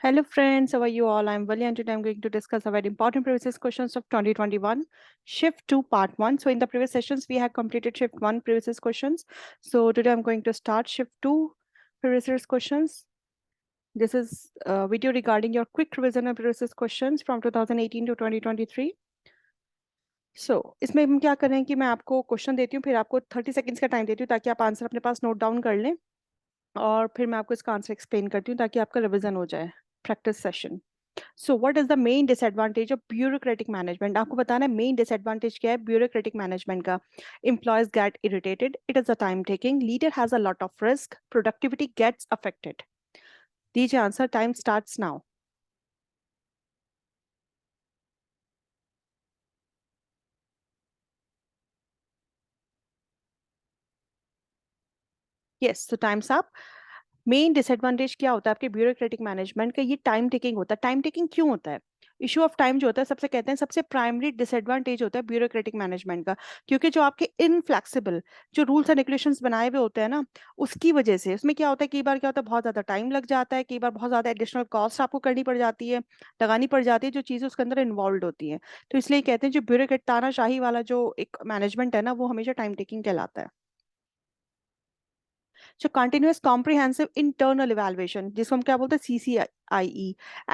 Hello friends, how are you all? I'm Vali and today I'm going to discuss a very important previous questions of 2021, Shift 2 Part 1. So in the previous sessions, we have completed Shift 1 previous questions. So today I'm going to start Shift 2 previous questions. This is a video regarding your quick revision of previous questions from 2018 to 2023. So इसमें हम क्या कर रहे हैं कि मैं आपको question देती हूँ, फिर आपको 30 सेकंड्स का टाइम देती हूँ ताकि आप आंसर अपने पास नोट डाउन कर लें और फिर मैं आपको इसका आंसर एक्सप्लेन करती हूँ ताकि आपका रिविजन हो जाए, practice session. So what is the main disadvantage of bureaucratic management. आपको बताना है मेन डिसएडवांटेज क्या है ब्यूरोक्रेटिक मैनेजमेंट का. Employees get irritated, it is a time taking, leader has a lot of risk, productivity gets affected. दीजिए answer, time starts now. Yes, so time's up. Main disadvantage क्या होता है आपके bureaucratic management का? ये time taking होता है. Time taking क्यों होता है? इशू ऑफ टाइम जो होता है सबसे कहते हैं सबसे प्राइमरी डिसएडवांटेज होता है ब्यूरोक्रेटिक मैनेजमेंट का. क्योंकि जो आपके इनफ्लेक्सिबल जो रूल्स एंड रेगुलेशंस बनाए हुए होते हैं ना, उसकी वजह से उसमें क्या होता है, कई बार क्या होता है बहुत ज्यादा टाइम लग जाता है, कई बार बहुत ज्यादा एडिशनल कॉस्ट आपको करनी पड़ जाती है, लगानी पड़ जाती है, जो चीजें उसके अंदर इन्वॉल्व होती हैं. तो इसलिए कहते हैं जो ब्यूरोक्रेट तानाशाही वाला जो एक मैनेजमेंट है ना, वो हमेशा टाइम टेकिंग कहलाता है. So continuous comprehensive internal evaluation, जिसको हम क्या बोलते हैं CCIE,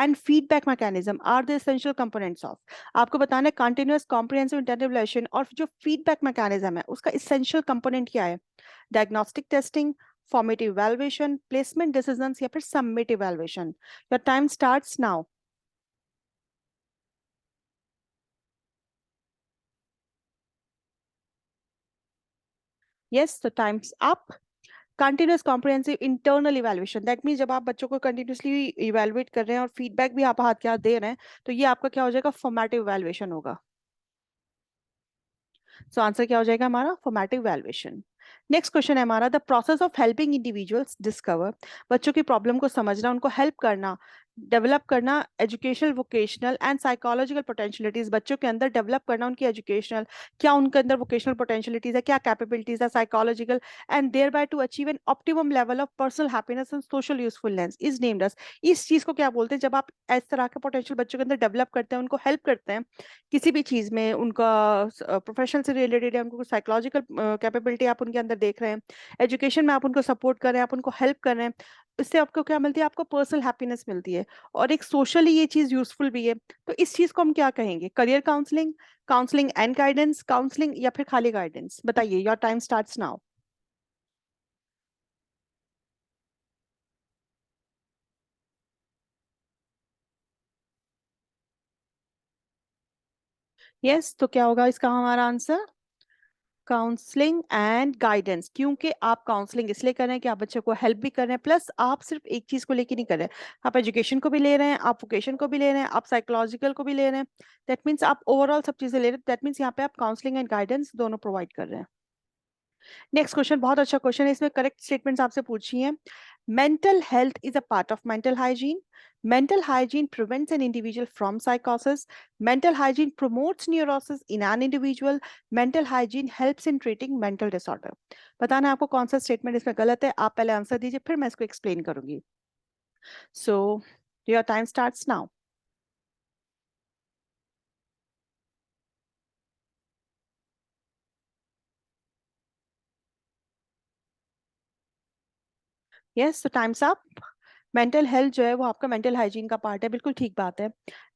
and feedback mechanism are the essential components of. आपको बताना है continuous comprehensive internal evaluation और जो feedback mechanism है उसका essential component क्या है. Diagnostic testing, formative evaluation, placement decisions या फिर summative evaluation. Your time starts now. Yes, the time's up. Continuous comprehensive internal evaluation, that mean जब आप बच्चों को कंटिन्यूसली इवैल्यूएट कर रहे हैं और फीडबैक भी आप हाथ के हाथ दे रहे हैं, तो ये आपका क्या हो जाएगा, फॉर्मेटिव इवैल्यूएशन होगा. सो आंसर क्या हो जाएगा हमारा, फॉर्मेटिव इवैल्यूएशन. नेक्स्ट क्वेश्चन है हमारा, the process of helping individuals discover. बच्चों की प्रॉब्लम को समझना, उनको हेल्प करना, डेवलप करना educational, vocational and psychological potentialities. बच्चों के अंदर डेवलप करना उनकी एजुकेशनल, क्या उनके अंदर वोकेशनल पोटेंशियलिटीज है, क्या कैपेबिलिटीज है, psychological, and thereby to achieve an optimum level of personal happiness and social usefulness is named as. इस चीज को क्या बोलते हैं, जब आप इस तरह के पोटेंशियल बच्चों के अंदर डेवलप करते हैं, उनको हेल्प करते हैं किसी भी चीज में, उनका प्रोफेशन से रिलेटेड है, उनको साइकोलॉजिकल कैपेबिलिटी आप उनके अंदर देख रहे हैं, एजुकेशन में आप उनको सपोर्ट कर रहे हैं, आप उनको हेल्प कर रहे हैं, इससे आपको क्या मिलती है, आपको पर्सनल हैप्पीनेस मिलती है और एक सोशली ये चीज यूजफुल भी है. तो इस चीज को हम क्या कहेंगे, career counselling, counselling and guidance, counselling या फिर खाली गाइडेंस. बताइए, your time starts now. Yes, तो क्या होगा इसका हमारा आंसर, काउंसलिंग एंड गाइडेंस. क्योंकि आप काउंसलिंग इसलिए कर रहे हैं कि आप बच्चे को हेल्प भी कर रहे हैं, प्लस आप सिर्फ एक चीज को लेकर नहीं कर रहे हैं, आप एजुकेशन को भी ले रहे हैं, आप वोकेशन को भी ले रहे हैं, आप साइकोलॉजिकल को भी ले रहे हैं. दैट मीन्स आप ओवरऑल सब चीजें ले रहे हैं. दैट मीन्स यहाँ पे आप काउंसलिंग एंड गाइडेंस दोनों प्रोवाइड कर रहे हैं. नेक्स्ट क्वेश्चन बहुत अच्छा क्वेश्चन है, इसमें करेक्ट स्टेटमेंट्स आपसे पूछी हैं. Mental health is a part of mental hygiene. Mental hygiene prevents an individual from psychosis. Mental hygiene promotes neurosis in an individual. Mental hygiene helps in treating mental disorder. बताना है आपको कौन सा statement इसमें गलत है. आप पहले आंसर दीजिए, फिर मैं इसको एक्सप्लेन करूंगी. So your time starts now. Yes, so time's up. Mental health जो है वो आपका मेंटल हाइजीन का पार्ट है, बिल्कुल ठीक बात है.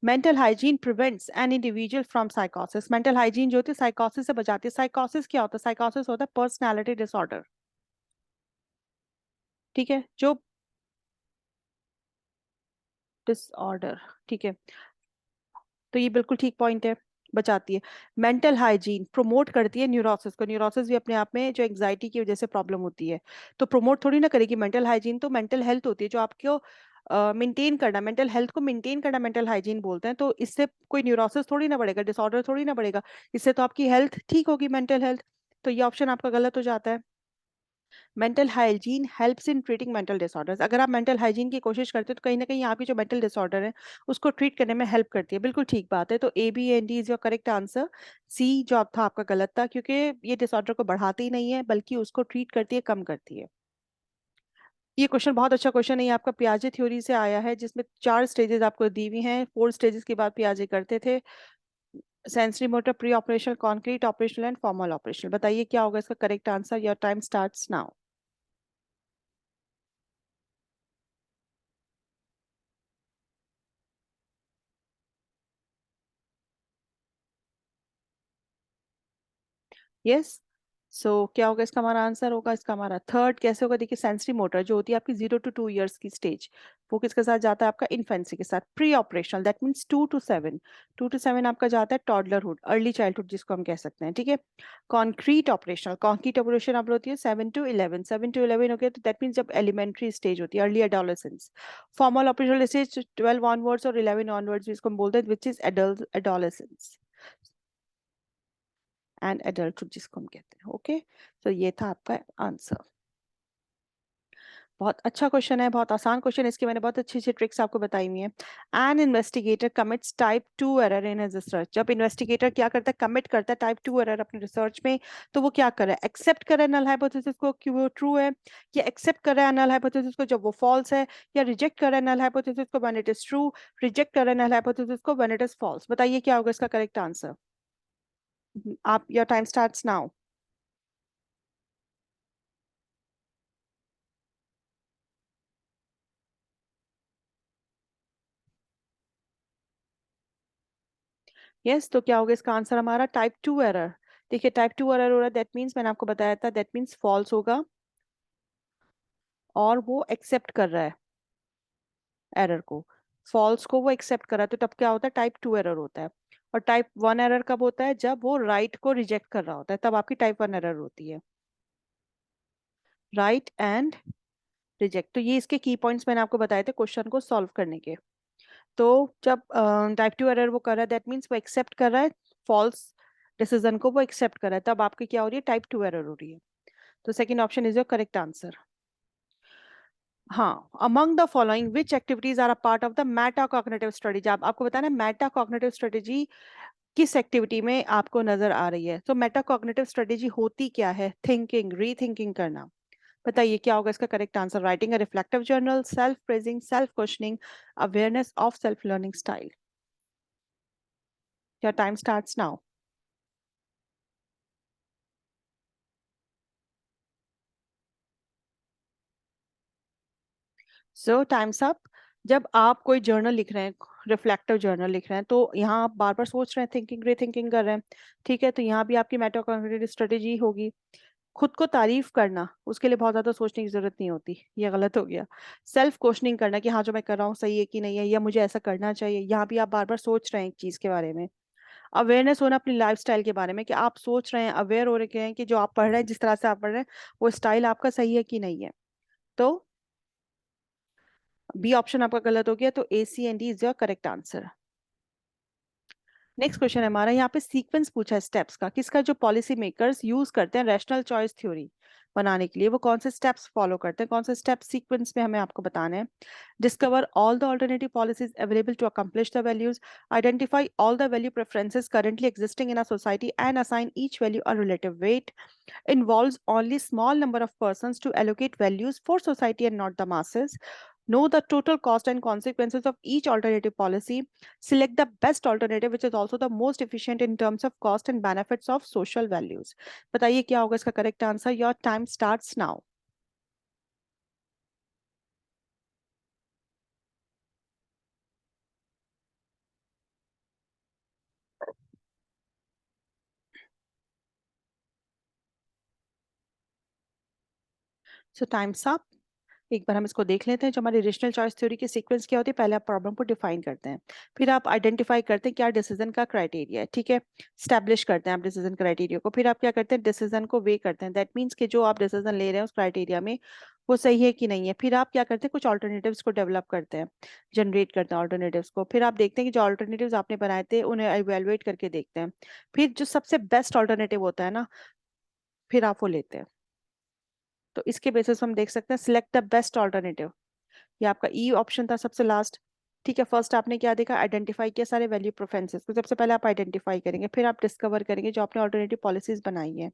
Mental hygiene prevents an individual from साइकोसिस. मेंटल हाइजीन जो होती है साइकोसिस से बचाती है. साइकोसिस क्या होता है, साइकोसिस होता है पर्सनालिटी डिसऑर्डर. ठीक है, जो डिसऑर्डर, ठीक है, तो ये बिल्कुल ठीक पॉइंट है, बचाती है. मेंटल हाइजीन प्रोमोट करती है न्यूरोसिस को. न्यूरोसिस भी अपने आप में जो एंग्जाइटी की वजह से प्रॉब्लम होती है, तो प्रोमोट थोड़ी ना करेगी मेंटल हाइजीन. तो मेंटल हेल्थ होती है जो आपको मेंटेन करना, मेंटल हेल्थ को मेंटेन करना मेंटल हाइजीन बोलते हैं. तो इससे कोई न्यूरोसिस थोड़ी ना बढ़ेगा, डिसऑर्डर थोड़ी ना बढ़ेगा, इससे तो आपकी हेल्थ ठीक होगी, मेंटल हेल्थ. तो ये ऑप्शन आपका गलत हो जाता है. Mental hygiene helps in treating mental disorders. अगर आप मेंटल हाइजीन की कोशिश करते हो तो कहीं ना कहीं आपकी जो मेंटल डिसऑर्डर है उसको ट्रीट करने में हेल्प करती है. बिल्कुल ठीक बात है. तो A B and D is your correct answer. C जो आप था आपका गलत था, क्योंकि ये डिसऑर्डर को बढ़ाती ही नहीं है बल्कि उसको ट्रीट करती है, कम करती है. ये क्वेश्चन बहुत अच्छा क्वेश्चन है, ये आपका पियाजे थ्योरी से आया है, जिसमें 4 स्टेजेस आपको दी हुई हैं। 4 स्टेजेस के बाद पियाजे करते थे, sensory motor, pre operational, concrete operational and formal operational. बताइए क्या होगा इसका correct answer. Your time starts now. Yes. So क्या होगा इसका हमारा आंसर, होगा इसका हमारा थर्ड। कैसे होगा देखिए, सेंसरी मोटर जो होती है आपकी 0 to 2 years की स्टेज, वो किसके साथ जाता है आपका, इन्फेंसी के साथ। Pre operational that means 2 to 7, 2 to 7 आपका जाता है टॉडलरहुड, अर्ली चाइल्डहुड जिसको हम कह सकते हैं, ठीक है। कॉन्क्रीट ऑपरेशनल, कॉन्क्रीट ऑपरेशन आप होती है 7 to 11, 7 to 11 हो गया, तो दैट मीन्स जब एलिमेंट्री स्टेज होती है, early adolescence. Formal operational stage 12 onwards और 11 ऑनवर्ड्स जिसको हम बोलते हैं, which is adolescence and adulthood जिसको हम कहते हैं। ओके, तो ये था आपका आंसर। बहुत अच्छा क्वेश्चन है, बहुत आसान क्वेश्चन है, इसके मैंने बहुत अच्छी अच्छी ट्रिक्स आपको बताई हुई हैं। An investigator commits type 2 error in his research. जब इन्वेस्टिगेटर क्या करता है, कमिट करता है टाइप 2 एरर अपने रिसर्च में, तो वो क्या कर रहा है, एक्सेप्ट कर रहा है नल हाइपोथेसिस को कि वो ट्रू है, या एक्सेप्ट कर रहा है नल हाइपोथेसिस को जब वो फॉल्स है, या रिजेक्ट कर रहा है नल हाइपोथेसिस को when it is true, reject कर रहा है नल हाइपोथेसिस को व्हेन इट इज फॉल्स। बताइए क्या होगा इसका करेक्ट आंसर। आप, your time starts now. Yes, तो क्या होगा इसका आंसर हमारा, टाइप 2 एरर। देखिए टाइप 2 एरर हो रहा है, दैट मीन्स मैंने आपको बताया था, दैट मीन्स फॉल्स होगा, और वो एक्सेप्ट कर रहा है एरर को, फॉल्स को वो एक्सेप्ट कर रहा है, तो तब क्या होता है, टाइप 2 एरर होता है। और टाइप 1 एरर कब होता है, जब वो राइट को रिजेक्ट कर रहा होता है, तब आपकी टाइप 1 एरर होती है। राइट एंड रिजेक्ट, तो ये इसके की पॉइंट्स मैंने आपको बताए थे क्वेश्चन को सॉल्व करने के। तो जब टाइप 2 एरर वो कर रहा है, दैट मीन्स वो एक्सेप्ट कर रहा है फॉल्स डिसीजन को, वो एक्सेप्ट कर रहा है, तब आपकी क्या हो रही है, टाइप 2 एरर हो रही है। तो second option is your correct answer. हाँ, among the following which activities are a part of the meta cognitive strategy. आपको बताना है मेटा कॉग्निटिव स्ट्रेटेजी किस एक्टिविटी में आपको नजर आ रही है। तो मेटा कॉग्निटिव स्ट्रेटेजी होती क्या है, थिंकिंग, रीथिंकिंग करना। बताइए क्या होगा इसका correct answer. Writing a reflective journal, self praising, self questioning, awareness of self learning style. Your time starts now. So time's up. जब आप कोई जर्नल लिख रहे हैं, रिफ्लेक्टिव जर्नल लिख रहे हैं, तो यहाँ आप बार बार सोच रहे हैं, थिंकिंग रीथिंकिंग कर रहे हैं, ठीक है। तो यहाँ भी आपकी मेटाकॉग्निटिव स्ट्रेटेजी होगी। खुद को तारीफ करना, उसके लिए बहुत ज्यादा सोचने की जरूरत नहीं होती, ये गलत हो गया। सेल्फ क्वेश्चनिंग करना कि हाँ जो मैं कर रहा हूँ सही है कि नहीं है, या मुझे ऐसा करना चाहिए, यहाँ भी आप बार बार सोच रहे हैं एक चीज के बारे में। अवेयरनेस होना अपनी लाइफस्टाइल के बारे में, कि आप सोच रहे हैं, अवेयर हो रहे हैं कि जो आप पढ़ रहे हैं, जिस तरह से आप पढ़ रहे हैं, वो स्टाइल आपका सही है कि नहीं है। तो बी ऑप्शन आपका गलत हो गया, तो A C and D is your correct answer. Next question है हमारा, यहाँ पे सीक्वेंस पूछा है स्टेप्स का, किसका जो पॉलिसी मेकर्स यूज करते हैं रैशनल चॉइस थ्योरी बनाने के लिए, वो कौन से स्टेप्स फॉलो करते हैं, कौन से स्टेप सीक्वेंस में हमें आपको बताने हैं। Discover all the alternative policies available to accomplish the values, identify all the value preferences currently existing in a society and assign each value a relative weight, involves only small number of persons to allocate values for society and not the masses, know the total cost and consequences of each alternative policy, select the best alternative which is also the most efficient in terms of cost and benefits of social values। बताइए क्या होगा इसका correct answer. Your time starts now. So time's up. एक बार हम इसको देख लेते हैं, जो हमारी रेशनल चॉइस थ्योरी की सीक्वेंस क्या होती है। पहले आप प्रॉब्लम को डिफाइन करते हैं, फिर आप आइडेंटिफाई करते हैं क्या डिसीजन का क्राइटेरिया है, ठीक है। स्टैब्लिश करते हैं आप डिसीजन क्राइटेरिया को, फिर आप क्या करते हैं, डिसीजन को वे करते हैं, दैट मीन्स कि जो आप डिसीजन ले रहे हैं उस क्राइटेरिया में वो सही है कि नहीं है। फिर आप क्या करते हैं, कुछ ऑल्टरनेटिव्स को डेवलप करते हैं, जनरेट करते हैं ऑल्टरनेटिव्स को, फिर आप देखते हैं कि जो ऑल्टरनेटिव्स आपने बनाए थे उन्हें इवेलुएट करके देखते हैं, फिर जो सबसे बेस्ट ऑल्टरनेटिव होता है ना, फिर आप वो लेते हैं। तो इसके बेसिस हम देख सकते हैं, सिलेक्ट द बेस्ट ऑल्टरनेटिव, ये आपका ई ऑप्शन था सबसे लास्ट, ठीक है। फर्स्ट आपने क्या देखा, आइडेंटिफाई किया सारे वैल्यू प्रेफरेंसेस को, सबसे पहले आप आइडेंटिफाई करेंगे, फिर आप डिस्कवर करेंगे जो आपने ऑल्टरनेटिव पॉलिसीज बनाई है,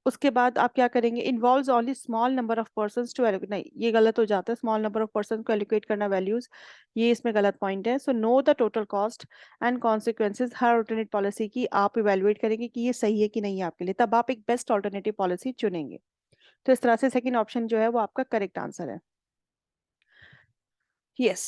उसके बाद आप क्या करेंगे, involves only small number of persons to allocate, नहीं ये गलत हो जाता है, स्मॉल नंबर ऑफ पर्सन को एलोकेट करना वैल्यूज, ये इसमें गलत पॉइंट है। So know the total cost and consequences हर ऑल्टरनेट पॉलिसी की आप इवेलुएट करेंगे कि ये सही है कि नहीं है आपके लिए, तब आप एक बेस्ट ऑल्टरनेटिव पॉलिसी चुनेंगे। तो इस तरह से सेकंड ऑप्शन जो है वो आपका करेक्ट आंसर है। यस,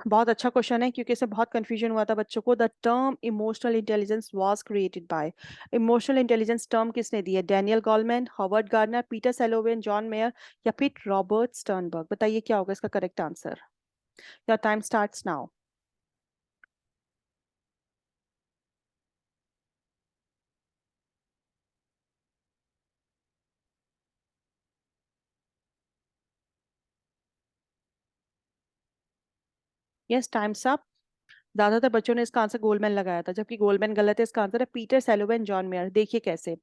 बहुत अच्छा क्वेश्चन है क्योंकि इसमें बहुत कंफ्यूजन हुआ था बच्चों को। The term emotional intelligence was created by, emotional intelligence term किसने दी है? Daniel Goleman, Howard Gardner, Peter Salovey, John Mayer या फिर रॉबर्ट स्टर्नबर्ग? बताइए क्या होगा इसका correct answer. Your time starts now. Yes, time's up. ज्यादातर बच्चों ने इसका आंसर गोल्डमैन लगाया था, जबकि गोल्डमैन गलत है। इसका आंसर है पीटर सेलोवेन, जॉन मेयर। देखिए कैसे,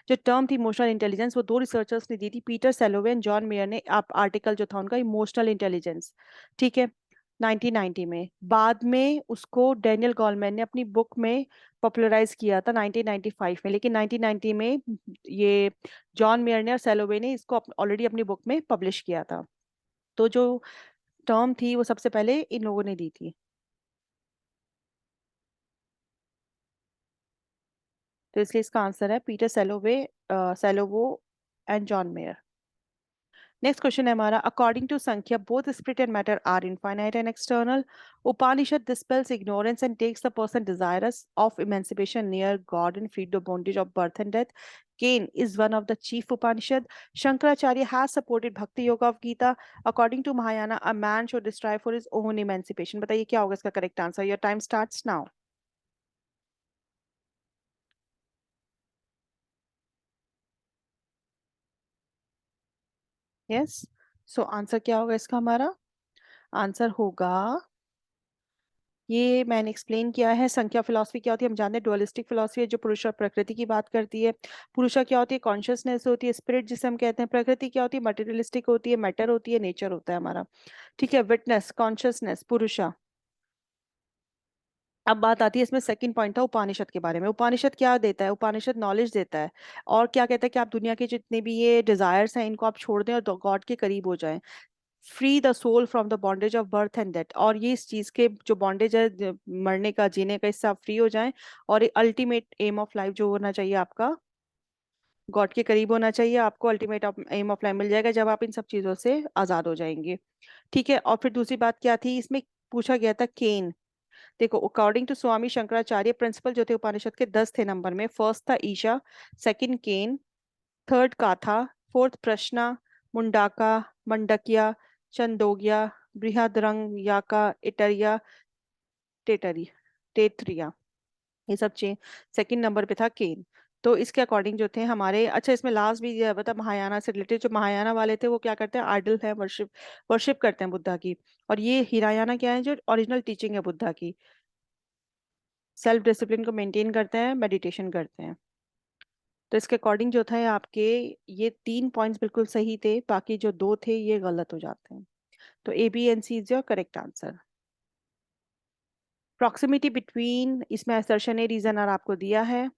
जो टर्म थी इमोशनल इंटेलिजेंस वो दो रिसर्चर्स ने दी थी, पीटर सेलोवेन, जॉन मेयर ने। आप आर्टिकल जो था उनका इमोशनल इंटेलिजेंस, ठीक है, 1990 में। बाद में उसको डैनियल गोलमैन ने अपनी बुक में पॉपुलराइज किया था 1995 में, लेकिन 1990 में ये जॉन मेयर ने और सेलोवे ने इसको ऑलरेडी अपनी बुक में पब्लिश किया था। तो जो टर्म थी वो सबसे पहले इन लोगों ने दी थी। तो इसलिए इसका आंसर है Peter Salovey, Salovey and John Mayer. Next question है हमारा, according to Samkhya both spirit and matter are infinite and external. Upanishad dispels ignorance and takes the person desirous of emancipation near God and freed the bondage of birth and death. Cain is one of the chief Upanishad. Shankaracharya has supported Bhakti Yoga of Gita. According to Mahayana, a man should strive for his own emancipation. बताइए क्या होगा इसका correct answer. Your time starts now. Yes, so answer क्या होगा इसका? हमारा answer होगा, ये मैंने एक्सप्लेन किया है। संख्या फिलॉसफी क्या होती है हम जानते हैं, डुअलिस्टिक फिलॉसफी है जो पुरुष और प्रकृति की बात करती है। पुरुषा क्या होती है? कॉन्शियसनेस होती है, स्पिरिट जिसे हम कहते हैं। प्रकृति क्या होती है? मटेरियलिस्टिक होती है, मैटर होती है, नेचर होता है हमारा। ठीक है, विटनेस, कॉन्शियसनेस, पुरुषा। अब बात आती है, इसमें सेकंड पॉइंट था उपनिषद के बारे में। उपनिषद क्या देता है? उपनिषद नॉलेज देता है, और क्या कहता है कि आप दुनिया के जितने भी ये डिजायर्स हैं इनको आप छोड़ दें और गॉड के करीब हो जाएं। Free the soul from the bondage of birth and death, और ये इस चीज के जो बॉन्डेज है मरने का जीने का, इससे आप फ्री हो जाएं। और अल्टीमेट एम ऑफ लाइफ जो होना चाहिए आपका, गॉड के करीब होना चाहिए, आपको अल्टीमेट एम ऑफ लाइफ मिल जाएगा जब आप इन सब चीजों से आजाद हो जाएंगे। ठीक है, और फिर दूसरी बात क्या थी इसमें? पूछा गया था केन। देखो, according to Swami Shankaracharya principle जो थे उपनिषद के 10 थे नंबर में। फर्स्ट था ईशा, सेकंड केन, थर्ड काथा, फोर्थ प्रश्ना, मुंडाका, मंडकिया, चंदोग्या, बृहदरंगियाका, इटरिया, टेटरी, टेत्रिया, ये सब चीज। सेकंड नंबर पे था केन। तो इसके अकॉर्डिंग जो थे हमारे, अच्छा इसमें लास्ट भी ये बता, महायाना से रिलेटेड, जो महायाना वाले थे वो क्या करते हैं? आइडल है, वर्शिप वर्शिप करते हैं बुद्धा की। और ये हिरायाना क्या है? जो ओरिजिनल टीचिंग है बुद्धा की, सेल्फ डिसिप्लिन को मेंटेन करते हैं, मेडिटेशन करते हैं। तो इसके अकॉर्डिंग जो था ये आपके, ये तीन पॉइंट्स बिल्कुल सही थे, बाकी जो दो थे ये गलत हो जाते हैं। तो A B and C is your correct answer. Proximity between, इसमें असर्शन ए रीजन आर आपको दिया है।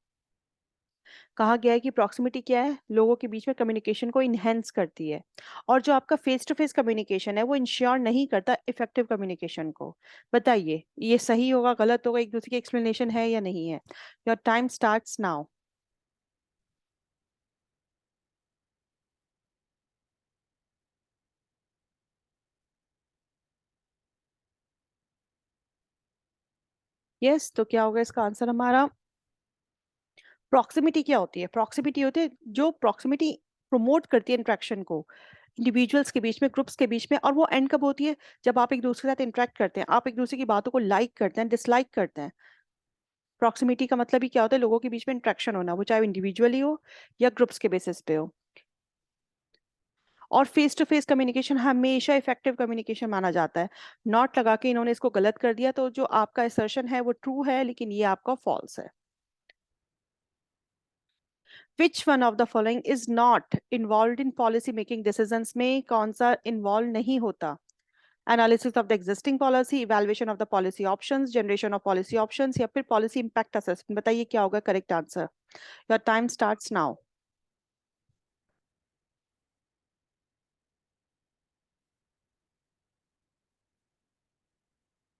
कहा गया है कि प्रॉक्सिमिटी क्या है? लोगों के बीच में कम्युनिकेशन को इनहेंस करती है, और जो आपका फेस टू फेस कम्युनिकेशन है वो इंश्योर नहीं करता इफेक्टिव कम्युनिकेशन को। बताइए ये सही होगा, गलत होगा, एक दूसरे की एक्सप्लेनेशन है या नहीं है? Your time starts now. Yes, तो क्या होगा इसका आंसर हमारा? प्रॉक्सिमिटी क्या होती है? प्रॉक्सिमिटी होती है, जो प्रॉक्सिमिटी प्रमोट करती है इंट्रैक्शन को इंडिविजुअल्स के बीच में, ग्रुप्स के बीच में। और वो एंड कब होती है? जब आप एक दूसरे के साथ इंटरेक्ट करते हैं, आप एक दूसरे की बातों को लाइक करते हैं, डिसलाइक करते हैं। प्रॉक्सिमिटी का मतलब ही क्या होता है? लोगों के बीच में इंट्रैक्शन होना, वो चाहे इंडिविजुअली हो या ग्रुप्स के बेसिस पे हो। और फेस टू फेस कम्युनिकेशन हमेशा इफेक्टिव कम्युनिकेशन माना जाता है। नॉट लगा के इन्होंने इसको गलत कर दिया, तो जो आपका असर्शन है वो ट्रू है, लेकिन ये आपका फॉल्स है। Which one of the following is not involve in policy making decisions? में कौन सा इन्वॉल्व नहीं होता? Analysis of the existing policy, evaluation of the policy options, generation of policy options या फिर पॉलिसी इंपैक्ट असेसमेंट? बताइए क्या होगा correct answer. Your time starts now.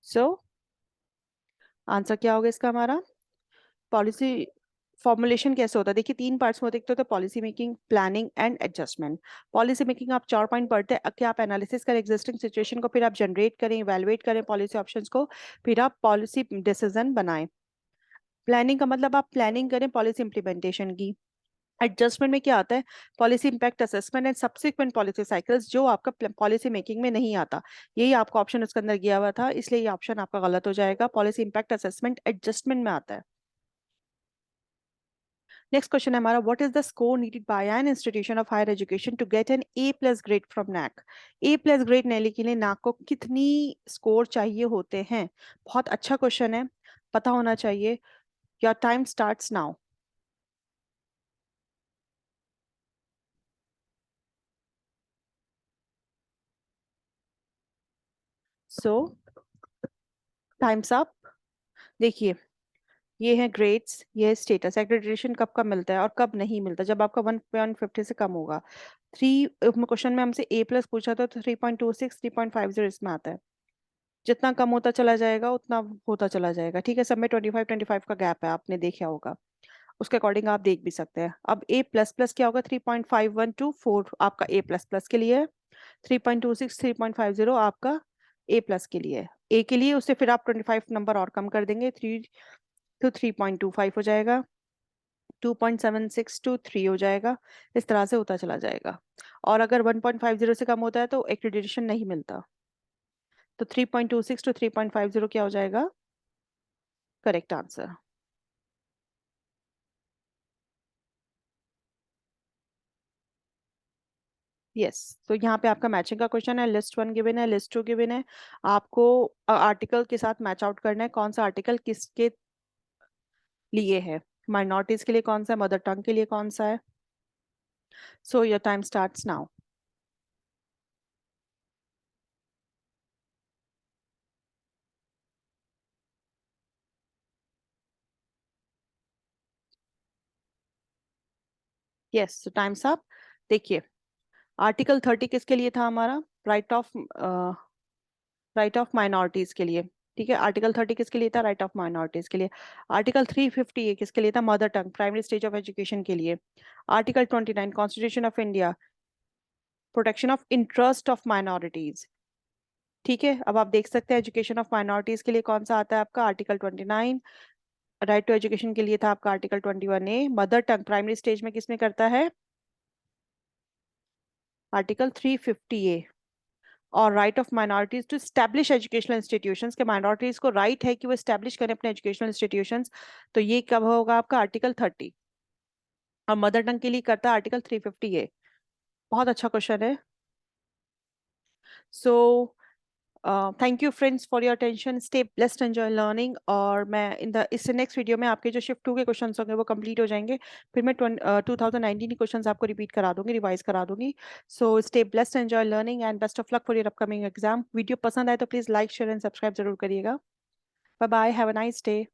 So answer क्या होगा इसका हमारा? पॉलिसी फॉर्मुलेशन कैसे होता है? देखिए 3 पार्ट्स में होते हैं। एक तो होता है policy making, planning and adjustment. Policy making आप 4 पॉइंट पढ़ते हैं कि आप एनालिसिस करें एग्जिस्टिंग सिचुएशन को, फिर आप जनरेट करें, इवैल्यूएट करें पॉलिसी ऑप्शंस को, फिर आप पॉलिसी डिसीजन बनाएं। प्लानिंग का मतलब आप प्लानिंग करें पॉलिसी इंप्लीमेंटेशन की। एडजस्टमेंट में क्या आता है? Policy impact assessment and subsequent policy cycles, जो आपका पॉलिसी मेकिंग में नहीं आता। यही आपका ऑप्शन उसके अंदर गया हुआ था, इसलिए ये ऑप्शन आपका गलत हो जाएगा। पॉलिसी इंपैक्ट असेसमेंट एडजस्टमेंट में आता है। नेक्स्ट क्वेश्चन है हमारा, what is the score needed by an institution of higher education to get an A plus grade from NAAC? A plus grade लेने के लिए नाक को कितनी स्कोर चाहिए होते हैं? बहुत अच्छा क्वेश्चन है, पता होना चाहिए। Your time starts now. So time's up. देखिए ये है ग्रेड्स, ये है स्टेटस। एक्रेडिटेशन कब कब मिलता है और कब नहीं मिलता? जब आपका 150 से कम होगा। थ्री क्वेश्चन में हमसे ए प्लस पूछा था, तो 3.26 3.50 इसमें आता है। जितना कम होता चला जाएगा उतना होता चला जाएगा। ठीक है, सब में 25 का गैप है, आपने देखा होगा। उसके अकॉर्डिंग आप देख भी सकते हैं। अब ए प्लस प्लस क्या होगा? 3.5124 आपका ए प्लस प्लस के लिए है। 3.26 3.50 आपका ए प्लस के लिए है। ए के लिए उससे फिर आप 25 नंबर और कम कर देंगे, 3 तो 3.25 हो जाएगा। 2.76 टू 3 हो जाएगा। इस तरह से होता चला जाएगा। और अगर 1.50 से कम होता है तो एक्रेडिटेशन नहीं मिलता। तो 3.26 टू 3.50 क्या हो जाएगा? Correct answer. यस। तो यहाँ पे आपका मैचिंग का क्वेश्चन है। लिस्ट 1 गिवन है, लिस्ट 2 गिवन है। आपको आर्टिकल के साथ मैच आउट करना है, कौन सा आर्टिकल किसके लिए है। माइनॉरिटीज के लिए कौन सा है, मदर टंग के लिए कौन सा है। So your time starts now. Yes, तो टाइम्स अप। देखिए आर्टिकल 30 किसके लिए था हमारा? Right of right of minorities के लिए। ठीक है, आर्टिकल 30 किसके लिए था? राइट ऑफ माइनॉरिटीज के लिए। आर्टिकल 350 ये किसके लिए था? Mother tongue, primary stage of education के लिए। Article 29 constitution of India, protection of interest of minorities. ठीक है, अब आप देख सकते हैं एजुकेशन ऑफ माइनॉरिटीज के लिए कौन सा आता है आपका? आर्टिकल 29। राइट टू एजुकेशन के लिए था आपका article 21A। Mother tongue primary stage में किसमें करता है? Article 350A। और right of minorities to establish educational institutions, के माइनॉरिटीज को राइट है कि वो स्टैब्लिश करें अपने एजुकेशनल इंस्टीट्यूशंस। तो ये कब होगा आपका? आर्टिकल 30। और मदर टंग के लिए करता है आर्टिकल 350A। बहुत अच्छा क्वेश्चन है। So thank you friends for your attention. Stay blessed, enjoy learning. और मैं इससे नेक्स्ट वीडियो में आपके जो शिफ्ट 2 के क्वेश्चन होंगे वो कंप्लीट हो जाएंगे। फिर मैं 2019 के क्वेश्चन आपको रिपीट करा दूंगी, रिवाइज करा दूंगी। So stay blessed, enjoy learning and best of luck for your upcoming exam. Video पसंद आए तो please like share and subscribe जरूर करिएगा। Bye bye, have a nice day.